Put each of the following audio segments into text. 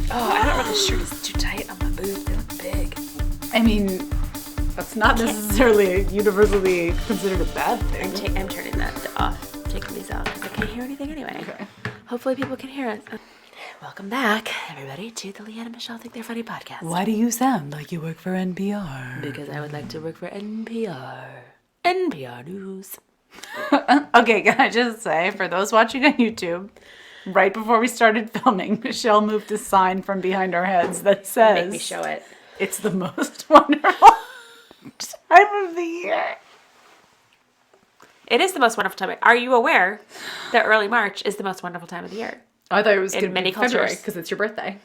Oh, I don't know. This shirt is too tight on my boobs. They look big. I mean, that's not necessarily universally considered a bad thing. I'm turning that off, taking these out because I can't hear anything anyway. Okay. Hopefully people can hear us. Welcome back, everybody, to the Leeann Michelle Think They're Funny podcast. Why do you sound like you work for NPR? Because I would like to work for NPR. NPR News. Okay, can I just say, for those watching on YouTube, right before we started filming, Michelle moved a sign from behind our heads that says... Make me show it. It's the most wonderful time of the year. It is the most wonderful time. Are you aware that early March is the most wonderful time of the year? I thought it was in many cultures. February because it's your birthday.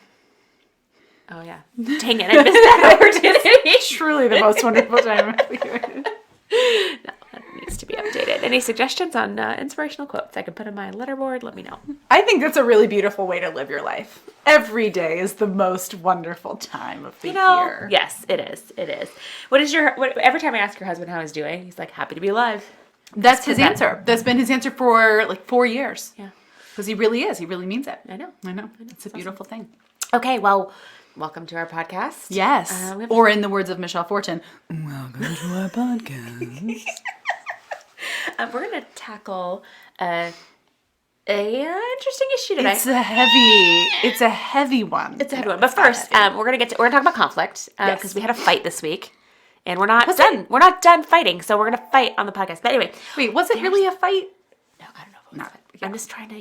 Oh, yeah. Dang it, I missed that opportunity. Truly the most wonderful time of the year. No, that needs to be updated. Any suggestions on inspirational quotes I can put on my letterboard? Let me know. I think that's a really beautiful way to live your life. Every day is the most wonderful time of the year. Yes, it is. It is. Every time I ask your husband how he's doing, he's like, happy to be alive. That's his answer. That's been his answer for like 4 years. Yeah. Because he really is. He really means it. I know. It's a beautiful thing. Okay, well, welcome to our podcast. Yes. Or in the words of Michelle Fortin, welcome to our podcast. We're going to tackle an interesting issue today. It's a heavy one. It's a heavy one. But first, we're going to talk about conflict because we had a fight this week. And we're not done. We're not done fighting, so we're going to fight on the podcast. But anyway. Wait, was it really a fight? No, I don't know if it was a fight. I'm just trying to,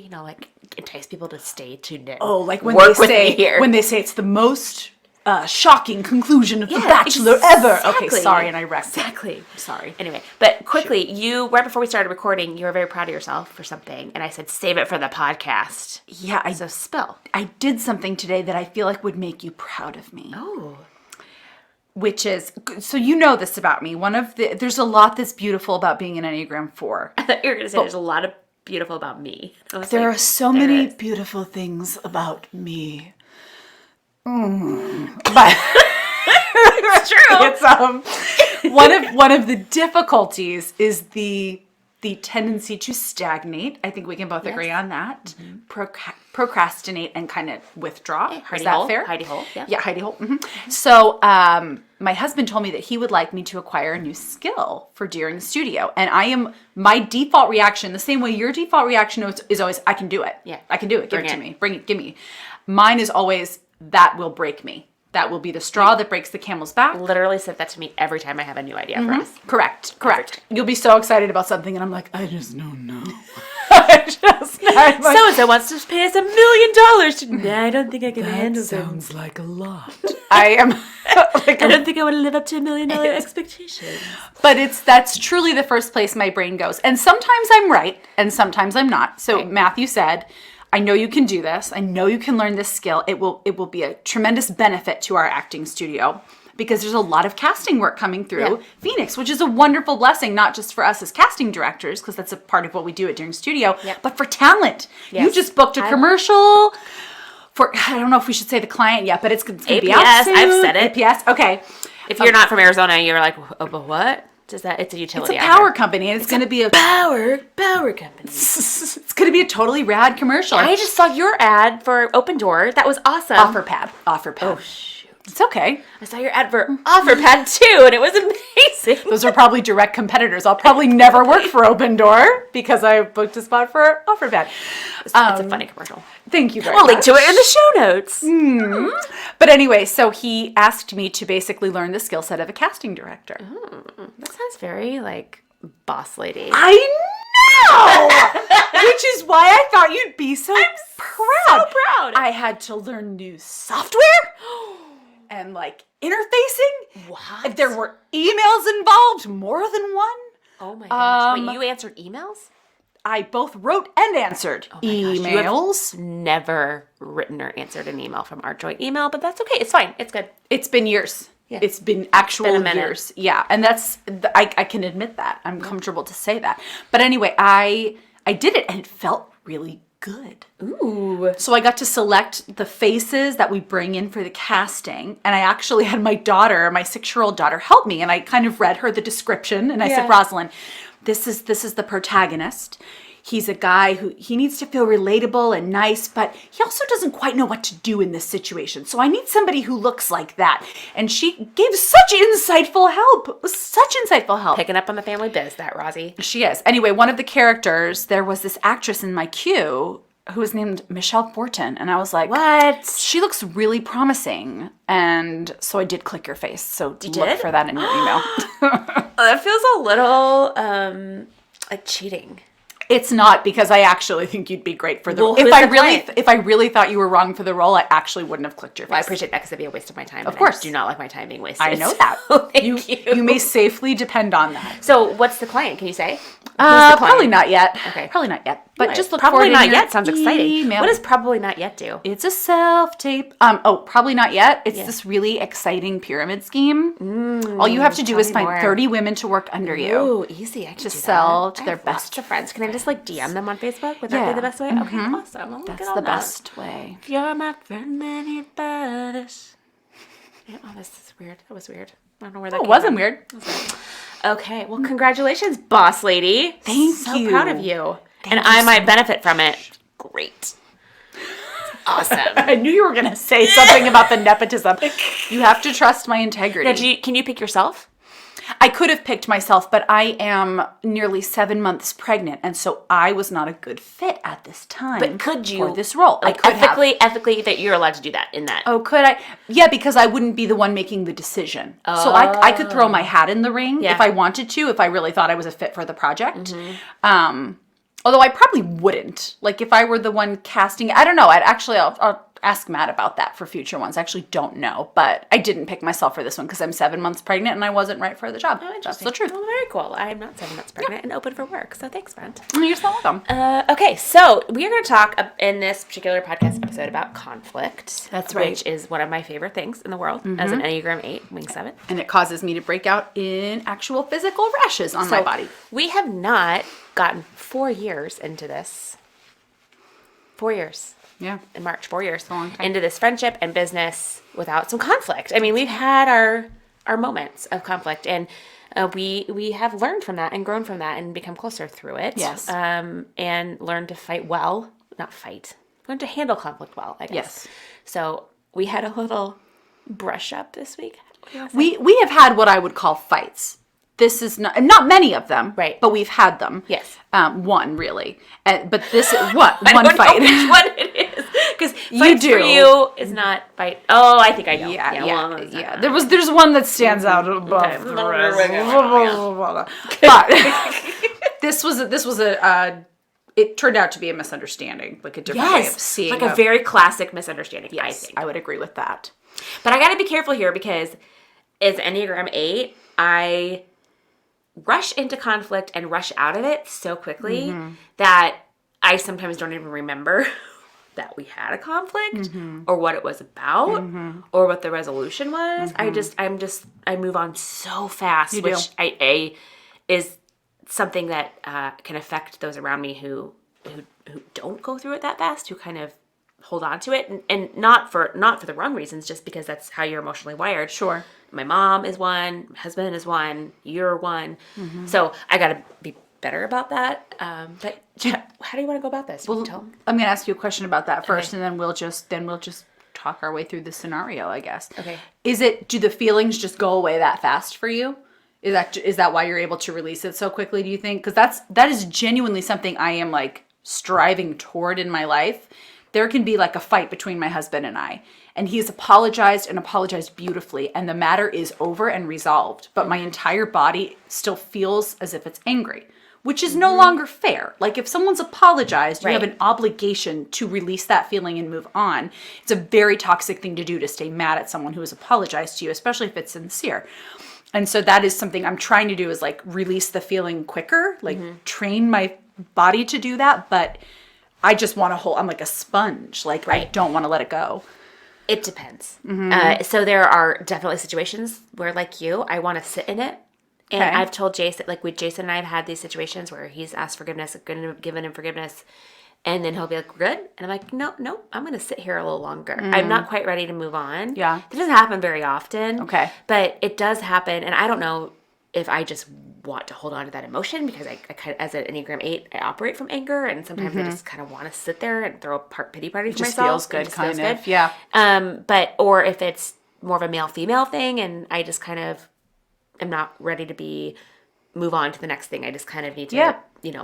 entice people to stay tuned in. Oh, like when they say it's the most shocking conclusion of The Bachelor ever. Okay, sorry, and I wrecked it. Exactly. Sorry. Anyway, but quickly, right before we started recording, you were very proud of yourself for something, and I said, save it for the podcast. Yeah, So spill. I did something today that I feel like would make you proud of me. Oh. Which is, so you know this about me. There's a lot that's beautiful about being an Enneagram 4. I thought you were going to say there's a lot of beautiful about me. There are so many beautiful things about me. But it's true. It's one of the difficulties is the tendency to stagnate. I think we can both agree on that. Mm-hmm. Procrastinate and kind of withdraw. Is that fair? Hidey hole. Yeah, hidey hole. Mm-hmm. So my husband told me that he would like me to acquire a new skill for during the studio. And my default reaction, the same way your default reaction is always, I can do it. Yeah. I can do it. Give it to me. Bring it. Give me. Mine is always, that will break me. That will be the straw that breaks the camel's back. Literally said that to me every time I have a new idea for us. Correct. You'll be so excited about something, and I'm like, I just don't know. So-and-so wants to pay us $1 million. I don't think I can handle that. Sounds like a lot. I am. I don't think I want to live up to $1 million expectations. But that's truly the first place my brain goes. And sometimes I'm right, and sometimes I'm not. So Matthew said, I know you can do this. I know you can learn this skill. It will be a tremendous benefit to our acting studio because there's a lot of casting work coming through Phoenix, which is a wonderful blessing, not just for us as casting directors, because that's a part of what we do at During Studio, but for talent. Yes. You just booked a commercial for, I don't know if we should say the client yet, but it's going to be out soon. I've said it. APS, okay. If you're not from Arizona, you're like, oh, but what? It's a utility. It's a power company, and it's going to be a power company. It's going to be a totally rad commercial. I just saw your ad for Open Door. That was awesome. OfferPad. Oh, shoot. It's okay. I saw your ad for OfferPad too, and it was amazing. Those are probably direct competitors. I'll probably never work for Open Door because I booked a spot for OfferPad. It's a funny commercial. Thank you very much. We'll link to it in the show notes. But anyway, so he asked me to basically learn the skill set of a casting director. That sounds very, boss lady. I know! Which is why I thought you'd be so proud. So proud. I had to learn new software and, interfacing. What? If there were emails involved, more than one. Oh, my gosh. Wait, you answered emails? I both wrote and answered emails. You have never written or answered an email from our joint email, but that's okay. It's fine. It's good. It's been years. Yeah. It's been years. Yeah, and I can admit that. I'm comfortable to say that. But anyway, I did it, and it felt really good. Ooh. So I got to select the faces that we bring in for the casting, and I actually had my 6-year-old daughter, help me, and I kind of read her the description, and I said, Rosalind, this is the protagonist. he's a guy who he needs to feel relatable and nice, but he also doesn't quite know what to do in this situation. So I need somebody who looks like that. And she gave such insightful help. Such insightful help. Picking up on the family biz, that Rosie. She is. Anyway, one of the characters, there was this actress in my queue who was named Michelle Fortin. And I was like, what? She looks really promising. And so I did click your face. So You look did? for that in your email. That feels a little like cheating. It's not, because I actually think you'd be great for the role. Well, If I really thought you were wrong for the role, I actually wouldn't have clicked your face. Well, I appreciate that because it'd be a waste of my time. Of course. I do not like my time being wasted. I know that. Thank you. You may safely depend on that. So what's the client? Can you say? Who's the client? Probably not yet. Okay. Probably not yet. But Right. just look probably forward in not your yet sounds exciting. email. What does probably not yet do? It's a self-tape. Probably not yet. It's this really exciting pyramid scheme. All you have to do tell is me find more. 30 women to work under you. Ooh, easy. I can To do sell that. to their I have best lots of friends. Can I just like DM them on Facebook? Would that Yeah. be the best way? Okay, awesome. I'll That's the best way. If you're my friend, then you better. Yeah, oh, this is weird. That was weird. I don't know where that It came wasn't from. weird. Okay, well, congratulations, boss lady. Thank so you. proud of you. Thank and you I so might benefit from it. Great. Awesome. I knew you were going to say something about the nepotism. You have to trust my integrity. Now, can you pick yourself? I could have picked myself, but I am nearly 7 months pregnant, and so I was not a good fit at this time. But could you for this role? Like, I could ethically, that you're allowed to do that in that. Oh, could I? Yeah, because I wouldn't be the one making the decision. So I could throw my hat in the ring Yeah. if I wanted to, if I really thought I was a fit for the project. Although I probably wouldn't. Like if I were the one casting, I don't know. I'll ask Matt about that for future ones. I actually don't know, but I didn't pick myself for this one because I'm 7 months pregnant and I wasn't right for the job. That's Interesting. the truth. Well, very cool. I'm not 7 months pregnant and open for work, so thanks, friend. You're so welcome. Okay, so we are going to talk in this particular podcast episode about conflict. That's right. Which is one of my favorite things in the world as an Enneagram 8, wing 7. And it causes me to break out in actual physical rashes on my body. We have not gotten 4 years into this. 4 years. Yeah. In March, 4 years. a long time. Into this friendship and business without some conflict. I mean, we've had our moments of conflict, and we have learned from that and grown from that and become closer through it. Yes. And learned to fight well. Not fight. Learn to handle conflict well, I guess. Yes. So we had a little brush up this week. We have had what I would call fights. This is not many of them, Right. But we've had them. Yes. One really, but this one I don't fight. know which one it is, because You fights for do. you is not fight. Oh, I think I know. Yeah. There's one that stands out above Okay. the rest. But this was a it turned out to be a misunderstanding, like a different way of seeing. like a very classic misunderstanding. I think. I would agree with that. But I got to be careful here because as Enneagram 8, I rush into conflict and rush out of it so quickly that I sometimes don't even remember that we had a conflict or what it was about or what the resolution was. I move on so fast, You do. which I is something that can affect those around me who don't go through it that fast, who kind of hold on to it, and not for the wrong reasons, just because that's how you're emotionally wired. Sure. My mom is one, my husband is one, you're one. So I got to be better about that. But how do you want to go about this? Well, Tell 'em. I'm going to ask you a question about that first, Okay. and then we'll just talk our way through the scenario, I guess. Okay. Do the feelings just go away that fast for you? Is that why you're able to release it so quickly, do you think? Because that is genuinely something I am like striving toward in my life. There can be like a fight between my husband and I, and he's apologized beautifully, and the matter is over and resolved, but my entire body still feels as if it's angry, which is no longer fair. Like if someone's apologized, you have Right. an obligation to release that feeling and move on. It's a very toxic thing to do, to stay mad at someone who has apologized to you, especially if it's sincere. And so that is something I'm trying to do, is like release the feeling quicker, like train my body to do that. But I just want to I'm like a sponge. Like I don't want to let it go. It depends. So there are definitely situations where, like you, I want to sit in it. And Okay. I've told Jason, Jason and I have had these situations where he's asked forgiveness, given him forgiveness, and then he'll be like, "We're good." And I'm like, no, I'm going to sit here a little longer. I'm not quite ready to move on. Yeah. It doesn't happen very often. Okay. But it does happen. And I don't know if I just want to hold on to that emotion because I kind of, as an Enneagram 8, I operate from anger, and sometimes I just kind of want to sit there and throw a pity party for just myself. feels good, It just feels kind of. good. Yeah. Or if it's more of a male-female thing, and I just kind of am not ready to move on to the next thing. I just kind of need to,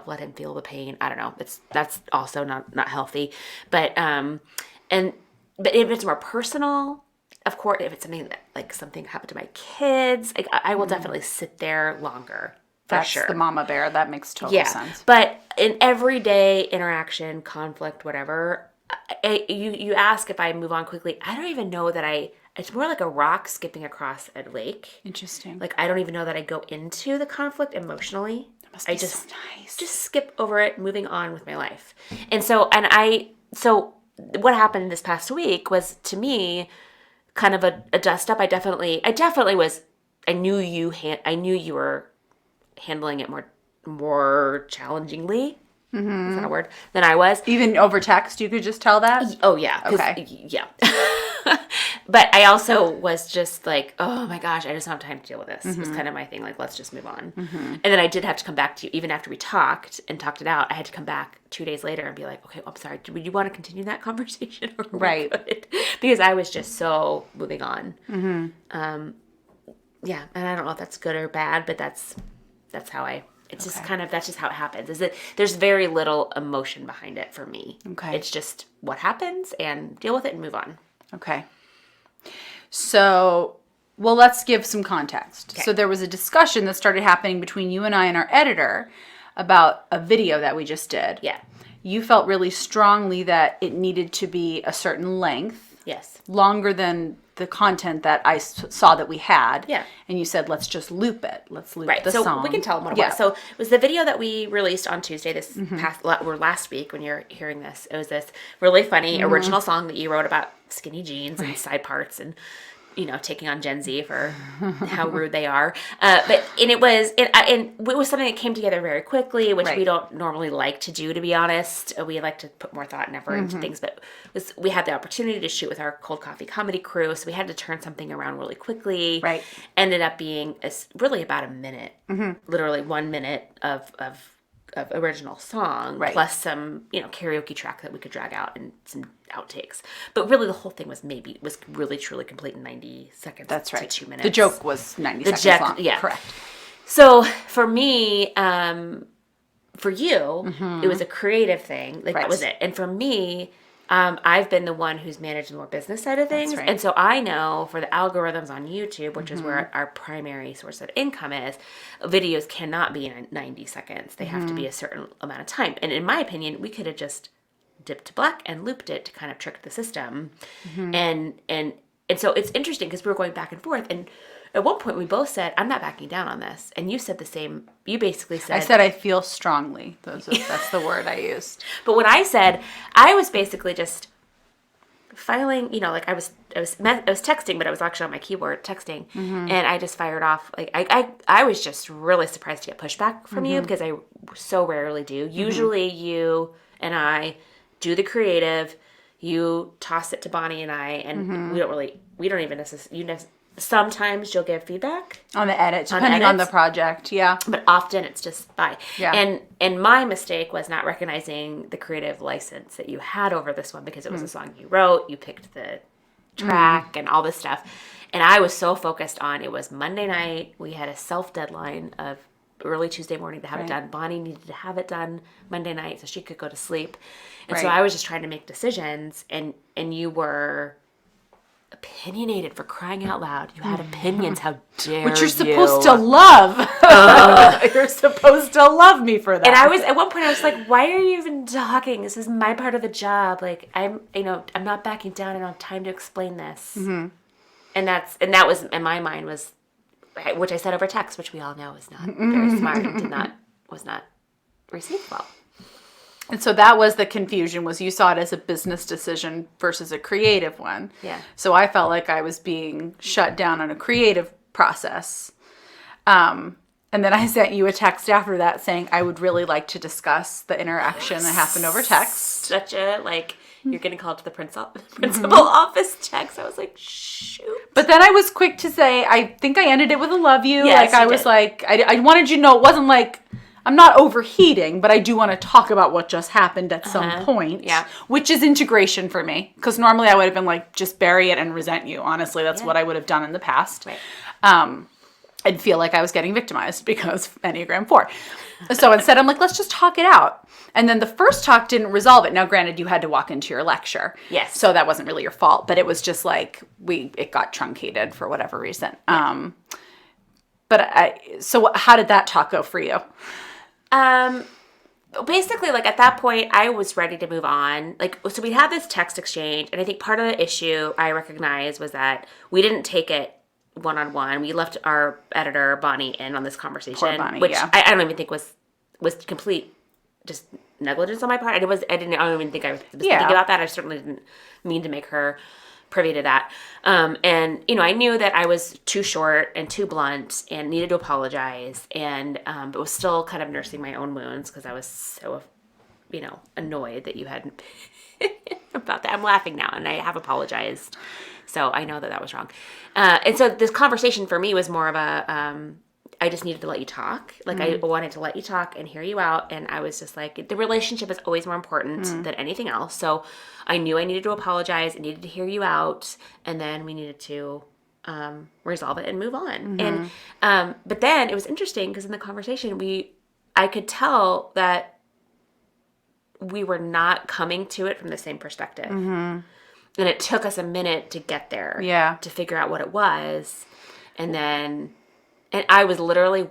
let him feel the pain. I don't know. That's also not healthy. But if it's more personal, of course, if it's something that, like, something happened to my kids, like, I will definitely sit there longer. That's sure. the mama bear. That makes total sense. But in everyday interaction, conflict, whatever, you ask if I move on quickly. I don't even know that it's more like a rock skipping across a lake. Interesting. Like, I don't even know that I go into the conflict emotionally. That must be so nice. Just skip over it, moving on with my life. And so what happened this past week was, to me, kind of a dust up. I definitely was. I knew you were handling it more challengingly. Is that a word? Than I was. Even over text, you could just tell that? Oh, yeah. Okay. Yeah. But I also was just like, oh my gosh, I just don't have time to deal with this. It was kind of my thing. Like, let's just move on. And then I did have to come back to you. Even after we talked it out, I had to come back 2 days later and be like, okay, I'm sorry. Would you want to continue that conversation? Right. Because I was just so moving on. Yeah. And I don't know if that's good or bad, but that's how it's just kind of, that's just how it happens. Is that there's very little emotion behind it for me. Okay. It's just what happens, and deal with it and move on. Okay. So, well, let's give some context. Okay. So there was a discussion that started happening between you and I and our editor about a video that we just did. Yeah. You felt really strongly that it needed to be a certain length. Yes. Longer than the content that I saw that we had. Yeah. And you said, let's just loop it. Let's loop the so song. We can tell them what it was. So it was the video that we released on Tuesday last week when you're hearing this. It was this really funny original song that you wrote about skinny jeans and side parts and, taking on Gen Z for how rude they are. It was something that came together very quickly, which we don't normally like to do, to be honest. We like to put more thought and effort into things, but we had the opportunity to shoot with our Cold Coffee comedy crew, so we had to turn something around really quickly. Right. Ended up being really about a minute, literally 1 minute of original song, plus some karaoke track that we could drag out and some outtakes. But really, the whole thing was really truly complete in 90 seconds. That's right. To 2 minutes. The joke was 90 seconds long. Yeah, correct. So for me, for you, it was a creative thing. Like that was it. And for me, I've been the one who's managed the more business side of things. Right. And so I know for the algorithms on YouTube, which is where our primary source of income is, videos cannot be in 90 seconds. They have to be a certain amount of time. And in my opinion, we could have just dipped to black and looped it to kind of trick the system. And so it's interesting because we were going back and forth. And at one point we both said, I'm not backing down on this. And you said the same. You basically said... I said I feel strongly. That's the word I used. But what I said, I was basically just filing, like I was texting, but I was actually on my keyboard texting. And I just fired off. Like I was just really surprised to get pushback from you because I so rarely do. Usually you and I do the creative. You toss it to Bonnie and I, and we don't even necessarily... Sometimes you'll give feedback on the edit, depending on the project. Yeah, but often it's just bye. Yeah, and my mistake was not recognizing the creative license that you had over this one because it was a song you wrote. You picked the track and all this stuff, and I was so focused on it was Monday night. We had a self deadline of early Tuesday morning to have it done. Bonnie needed to have it done Monday night so she could go to sleep, and so I was just trying to make decisions, and you were opinionated, for crying out loud. You had opinions. How dare you? Which you're supposed to love. You're supposed to love me for that. And I was, at one point, I was like, why are you even talking? This is my part of the job. Like, I'm not backing down. I don't have time to explain this. And that was, in my mind, was, which I said over text, which we all know is not very smart and was not received well. And so that was the confusion, was you saw it as a business decision versus a creative one. Yeah. So I felt like I was being shut down on a creative process. And then I sent you a text after that saying I would really like to discuss the interaction that happened over text. Such a, you're getting called to the principal office checks. I was like, shoot. But then I was quick to say, I think I ended it with a love you. Yes, like I you was did. like, I wanted you to know it wasn't like, I'm not overheating, but I do want to talk about what just happened at some point. Yeah. Which is integration for me. Because normally I would have been like, just bury it and resent you. Honestly, that's what I would have done in the past. Right. I'd feel like I was getting victimized because Enneagram 4. So instead, I'm like, let's just talk it out. And then the first talk didn't resolve it. Now, granted, you had to walk into your lecture. Yes. So that wasn't really your fault. But it was just like, it got truncated for whatever reason. So how did that talk go for you? Basically, like at that point, I was ready to move on. Like, so we had this text exchange, and I think part of the issue I recognized was that we didn't take it one-on-one. We left our editor, Bonnie, in on this conversation, Poor Bonnie, which yeah. I don't even think was complete just negligence on my part. I don't even think I was thinking about that. I certainly didn't mean to make her privy to that. And, I knew that I was too short and too blunt and needed to apologize. And, but was still kind of nursing my own wounds because I was so, annoyed that you hadn't about that. I'm laughing now and I have apologized. So I know that was wrong. And so this conversation for me was more of a, I just needed to let you talk. Like I wanted to let you talk and hear you out. And I was just like, the relationship is always more important than anything else. So I knew I needed to apologize. I needed to hear you out. And then we needed to resolve it and move on. And but then it was interesting because in the conversation, I could tell that we were not coming to it from the same perspective. And it took us a minute to get there. Yeah. To figure out what it was. And I was literally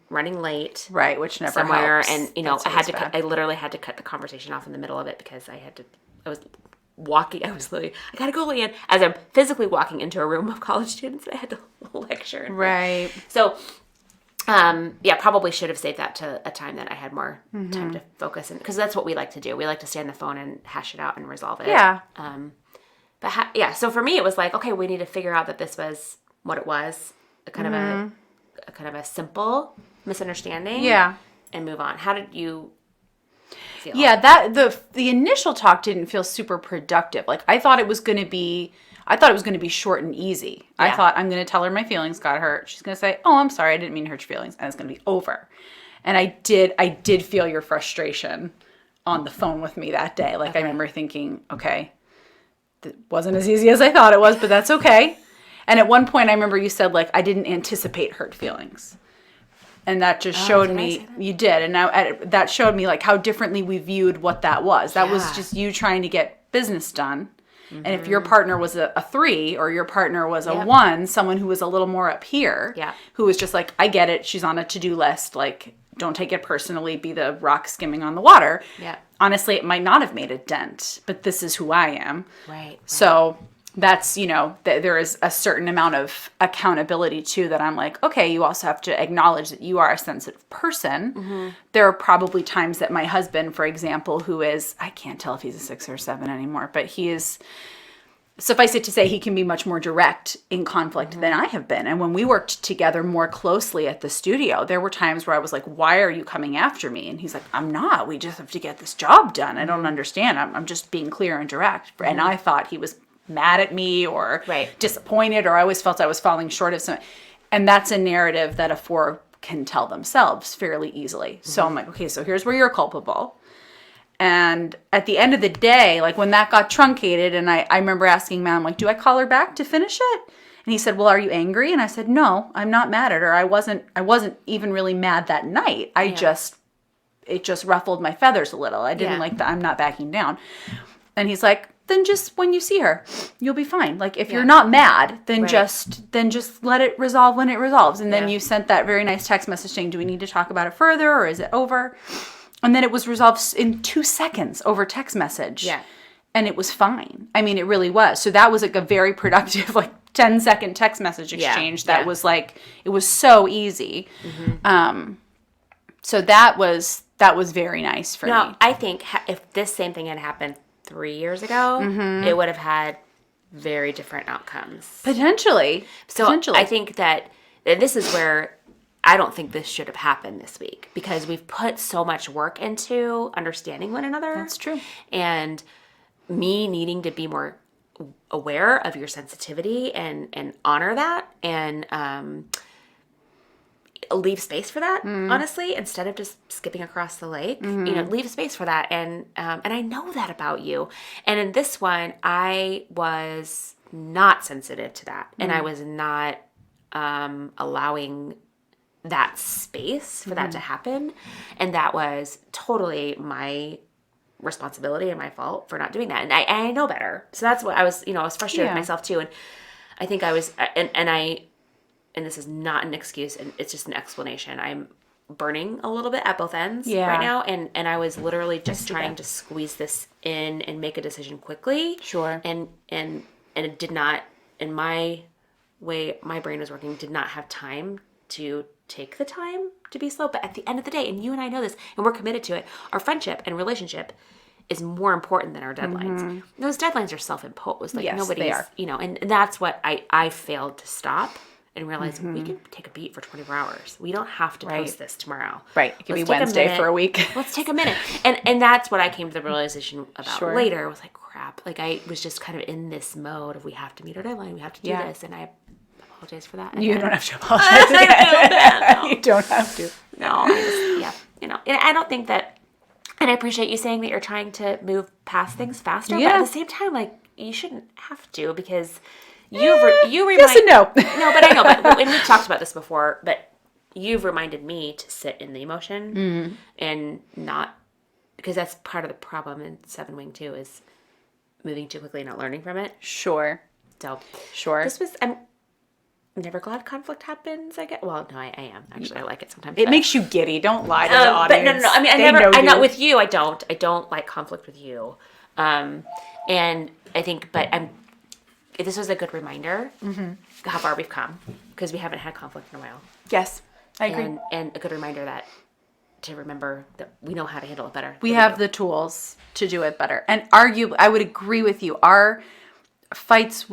running late. Right, which never somewhere. helps. And, I literally had to cut the conversation off in the middle of it because I was walking. I was literally, I got to go, Leeann, as I'm physically walking into a room of college students that I had to lecture. Right. So, probably should have saved that to a time that I had more time to focus. Because that's what we like to do. We like to stay on the phone and hash it out and resolve it. Yeah. So for me, it was like, okay, we need to figure out that this was what it was, a kind of a simple misunderstanding. Yeah. And move on. How did you feel? Yeah, that the initial talk didn't feel super productive. Like I thought it was going to be short and easy. Yeah. I thought I'm going to tell her my feelings got hurt. She's going to say, "Oh, I'm sorry, I didn't mean to hurt your feelings," and it's going to be over. And I did feel your frustration on the phone with me that day. Like I remember thinking, okay, it wasn't as easy as I thought it was, but that's okay. And at one point, I remember you said, like, I didn't anticipate hurt feelings. And that just showed me, you did. And now that showed me, like, how differently we viewed what that was. That was just you trying to get business done. And if your partner was a 3 or your partner was a 1, someone who was a little more up here, who was just like, I get it, she's on a to-do list, like, don't take it personally, be the rock skimming on the water. Yeah. Honestly, it might not have made a dent, but this is who I am. Right. So that's, there is a certain amount of accountability too that I'm like, okay, you also have to acknowledge that you are a sensitive person. There are probably times that my husband, for example, who is, I can't tell if he's a 6 or 7 anymore, but he is, suffice it to say, he can be much more direct in conflict than I have been. And when we worked together more closely at the studio, there were times where I was like, why are you coming after me? And he's like, I'm not. We just have to get this job done. I don't understand. I'm just being clear and direct. And I thought he was mad at me or disappointed, or I always felt I was falling short of something. And that's a narrative that a 4 can tell themselves fairly easily. So I'm like, okay, so here's where you're culpable. And at the end of the day, like when that got truncated, and I remember asking Matt, I'm like, do I call her back to finish it? And he said, well, are you angry? And I said, no, I'm not mad at her. I wasn't even really mad that night. It just ruffled my feathers a little. I didn't like that. I'm not backing down. And he's like, then just when you see her, you'll be fine. Like if you're not mad, then just let it resolve when it resolves. And then you sent that very nice text message saying, do we need to talk about it further or is it over? And then it was resolved in 2 seconds over text message. Yeah. And it was fine. I mean, it really was. So that was like a very productive, like 10-second text message exchange. That was like, it was so easy. So that was very nice for me. I think if this same thing had happened 3 years ago, it would have had very different outcomes. Potentially. I think that this is where I don't think this should have happened this week because we've put so much work into understanding one another. That's true. And me needing to be more aware of your sensitivity and honor that and leave space for that, honestly, instead of just skipping across the lake. Leave space for that. And I know that about you. And in this one, I was not sensitive to that. And I was not allowing that space for that to happen. And that was totally my responsibility and my fault for not doing that. And I know better. So that's what I was, I was frustrated with myself too. And I think I was, and this is not an excuse, and it's just an explanation. I'm burning a little bit at both ends right now, and I was literally just trying to squeeze this in and make a decision quickly. Sure. And it did not, in my way my brain was working, did not have time to take the time to be slow. But at the end of the day, and you and I know this, and we're committed to it, our friendship and relationship is more important than our deadlines. Those deadlines are self-imposed. Like nobody's, they are. And that's what I failed to stop and realize we can take a beat for 24 hours. We don't have to post this tomorrow. Right. It could be Wednesday for a week. Let's take a minute. And that's what I came to the realization about later. I was like, crap. Like I was just kind of in this mode of we have to meet our deadline. We have to do this. And I apologize for that. You don't have to apologize again. You don't have to. No. And I don't think that, and I appreciate you saying that you're trying to move past things faster. But at the same time, like you shouldn't have to because you remind yes and no. No, but I know. But and we've talked about this before. But you've reminded me to sit in the emotion and not, because that's part of the problem in 7 Wing too, is moving too quickly and not learning from it. Sure. So Sure. this was. I'm never glad conflict happens. I get. Well, no, I am actually. I like it sometimes. It makes you giddy. Don't lie to the But audience. no. I mean, I'm not with you. I don't like conflict with you. And I think, but this was a good reminder how far we've come because we haven't had conflict in a while. Yes, I agree. And a good reminder to remember that we know how to handle it better. We have the tools to do it better. And I would agree with you. Our conflicts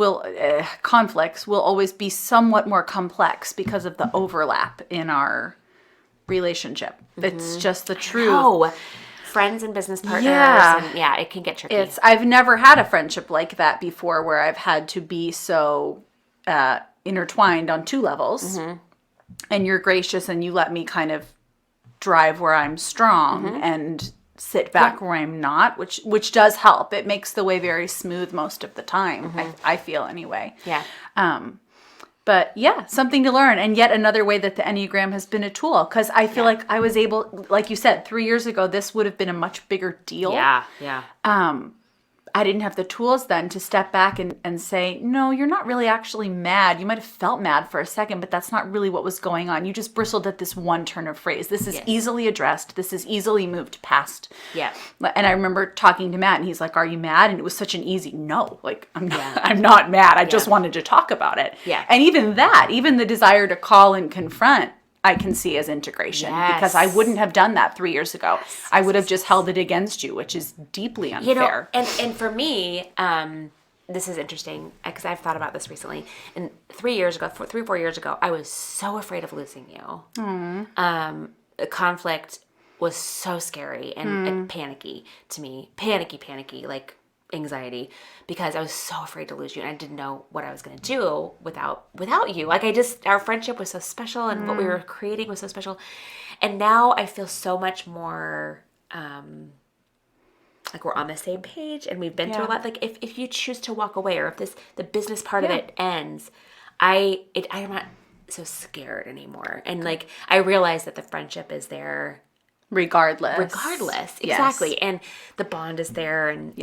will always be somewhat more complex because of the overlap in our relationship. It's just the truth. Oh, friends and business partners. And it can get tricky. I've never had a friendship like that before where I've had to be so intertwined on two levels. And you're gracious and you let me kind of drive where I'm strong and sit back where I'm not, which does help. It makes the way very smooth most of the time, I feel anyway. Yeah. But yeah, something to learn. And yet another way that the Enneagram has been a tool. Because I feel like I was able, like you said, 3 years ago, this would have been a much bigger deal. Yeah. I didn't have the tools then to step back and say, no, you're not really actually mad. You might have felt mad for a second, but that's not really what was going on. You just bristled at this one turn of phrase. This is easily addressed. This is easily moved past. Yeah. And I remember talking to Matt and he's like, are you mad? And it was such an easy no. Like, I'm not mad. I just wanted to talk about it. Yeah. And even the desire to call and confront, I can see as integration because I wouldn't have done that 3 years ago. I would have just held it against you, which is deeply unfair. And for me, this is interesting because I've thought about this recently. And 3 or 4 years ago, I was so afraid of losing you. The conflict was so scary and panicky to me. Panicky, like anxiety, because I was so afraid to lose you and I didn't know what I was going to do without you. Like our friendship was so special and what we were creating was so special. And now I feel so much more like we're on the same page and we've been through a lot. Like if you choose to walk away or if the business part of it ends, I'm not so scared anymore. And like I realize that the friendship is there regardless, exactly. And the bond is there. And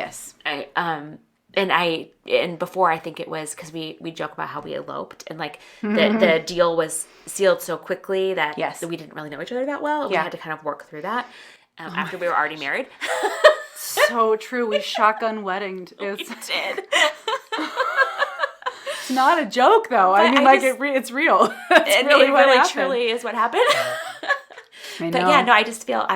and before I think it was because we joke about how we eloped and like the deal was sealed so quickly that we didn't really know each other that well. And we had to kind of work through that after we were already married. So true. We shotgun weddinged. We did. It's not a joke though. But I mean, it's real. It really truly is what happened. But I just feel,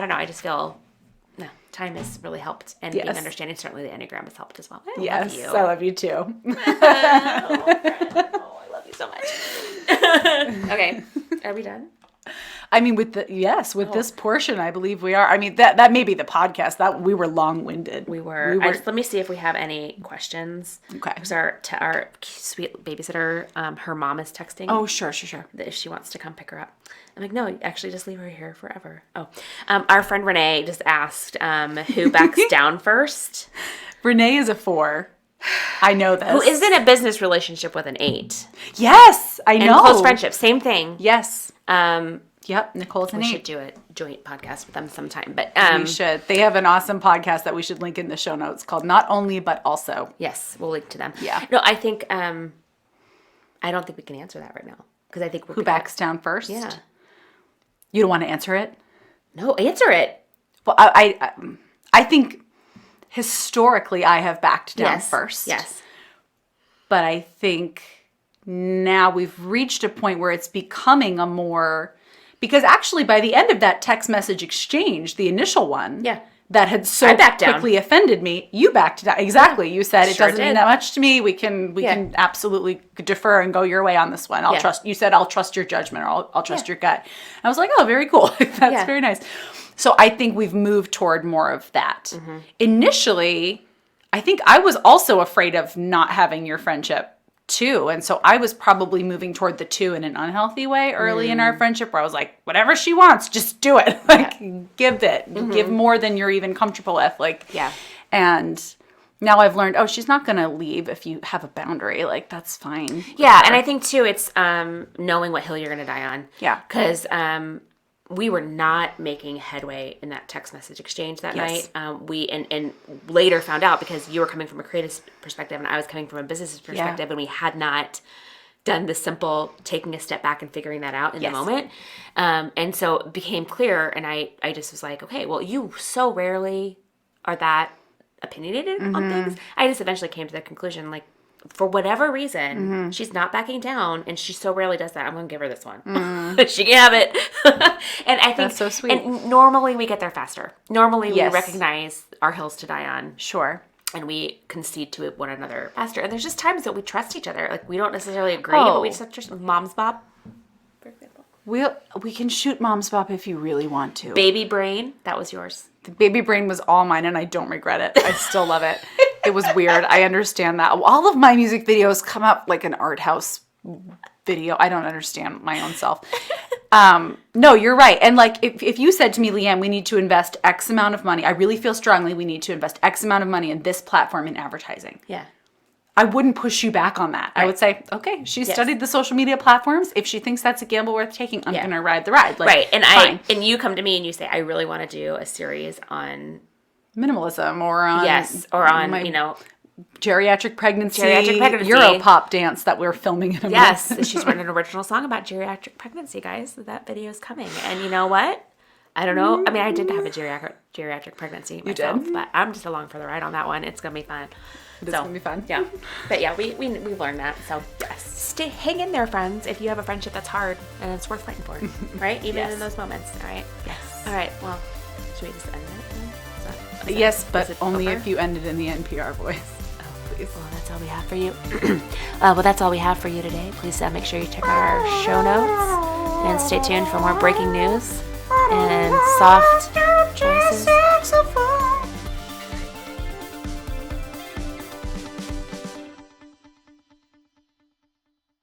time has really helped. And being understanding, certainly the Enneagram has helped as well. I love you too. I love you so much. Okay, are we done? I mean, with this portion, I believe we are. I mean, that may be the podcast. That we were long-winded. We were. Let me see if we have any questions. Okay. Because our sweet babysitter, her mom is texting. Oh, sure. That if she wants to come pick her up. I'm like, no, actually, just leave her here forever. Oh, our friend Renee just asked who backs down first. Renee is a 4. I know this. Who is in a business relationship with an 8. Yes, I know. And close friendship, same thing. Yes. Yep, Nicole's an 8. We should do a joint podcast with them sometime. But we should. They have an awesome podcast that we should link in the show notes called Not Only But Also. Yes, we'll link to them. Yeah. No, I think I don't think we can answer that right now because I think who backs down first? Yeah. You don't want to answer it? No, answer it. Well, I think historically I have backed down first. Yes. But I think now we've reached a point where it's becoming a more, because actually by the end of that text message exchange, the initial one, that had so quickly offended me, you backed down. Exactly. You said it doesn't mean that much to me. We can absolutely defer and go your way on this one. I'll trust. You said I'll trust your judgment, or I'll trust your gut. I was like, oh, very cool. That's very nice. So I think we've moved toward more of that. Mm-hmm. Initially, I think I was also afraid of not having your friendship too. And so I was probably moving toward the 2 in an unhealthy way early in our friendship, where I was like, whatever she wants, just do it. Give it. Mm-hmm. Give more than you're even comfortable with. And now I've learned, she's not going to leave if you have a boundary. That's fine. Yeah. And I think too, it's knowing what hill you're going to die on. Yeah. Because we were not making headway in that text message exchange that night. We later found out, because you were coming from a creative perspective and I was coming from a business perspective, and we had not done the simple taking a step back and figuring that out in the moment. And so it became clear, and I just was like, okay, well, you so rarely are that opinionated on things. I just eventually came to the conclusion, for whatever reason, she's not backing down, and she so rarely does that. I'm going to give her this one. She can have it. And I think that's so sweet. And normally we get there faster. Normally we recognize our hills to die on. Sure. And we concede to one another faster. And there's just times that we trust each other. We don't necessarily agree, but we just have to mom's bop, for example. We can shoot mom's bop if you really want to. Baby brain, that was yours. The baby brain was all mine, and I don't regret it. I still love it. It was weird. I understand that. All of my music videos come up like an art house video. I don't understand my own self. No, you're right. And if you said to me, Leanne, we need to invest X amount of money, I really feel strongly we need to invest X amount of money in this platform in advertising. Yeah. I wouldn't push you back on that. Right. I would say, okay, she studied the social media platforms. If she thinks that's a gamble worth taking, I'm going to ride the ride. Right. And and you come to me and you say, I really want to do a series on minimalism, or on geriatric pregnancy, Europop dance that we're filming in a month. She's written an original song about geriatric pregnancy, guys. That video is coming. And you know what? I don't know. I mean, I did have a geriatric pregnancy myself, but I'm just along for the ride on that one. It's going to be fun. It's going to be fun. Yeah. But yeah, we learned that. So hang in there, friends, if you have a friendship that's hard and it's worth fighting for, right? Even in those moments, all right? Yes. All right, well, should we just end it? Yes, but only if you end it in the NPR voice. Oh, please. Well, that's all we have for you. That's all we have for you today. Please make sure you check out our show notes and stay tuned for more breaking news and soft